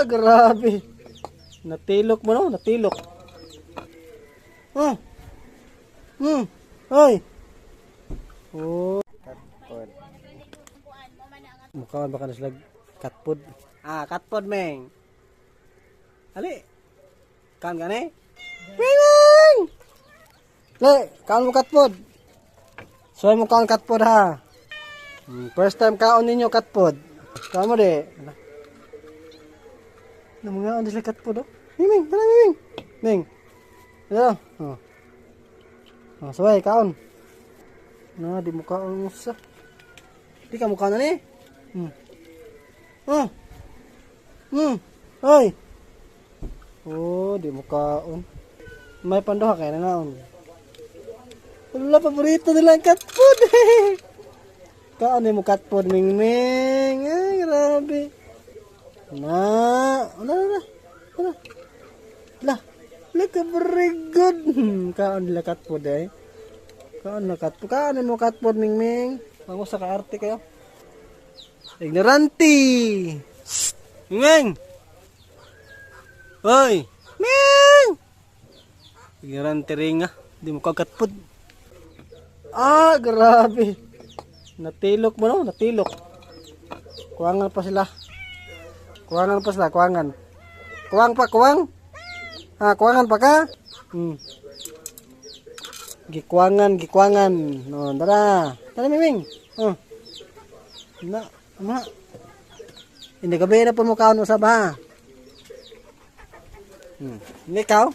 Grabe. Natilok mo, no? Natilok. Hoy. Oh. Katpod. Mukhaan baka naslag katpod. Katpod, meng. Ali. Kan gani? Meng! Le, kaon mo katpod. Soy mo kaon katpod, ha. First time kaon ninyo katpod. Kaon mo de. Ano mga on sila katpod, oh? Ming, tara, ming. Ming. Ano? Sabay, kaon. Di mo kaon mo sa. Di ka mo kaon na ni. Hoy. Di mo kaon. May pandoha kaya na naon. Wala, paborito nila ang cat food. Kaon mo cat food, Ming Ming. Ay, grabe. Wala. Look, very good. Kaon nila cat food, eh. Kaon mo cat food, Ming Ming. Pango sa kaarte kayo. Ignorante. Ming Ming. Hoy. Ming. Ignorante rin nga. Di mo cat food. Grabe. Natilok mo, no? Natilok. Kuwangan pa sila. Kuwangan. Kuwang. Kuwangan pa ka? Gikuwangan. No, tara. Tara, Miming. Ma. Hindi gabi na po mukha mo sa ba? Hindi ikaw?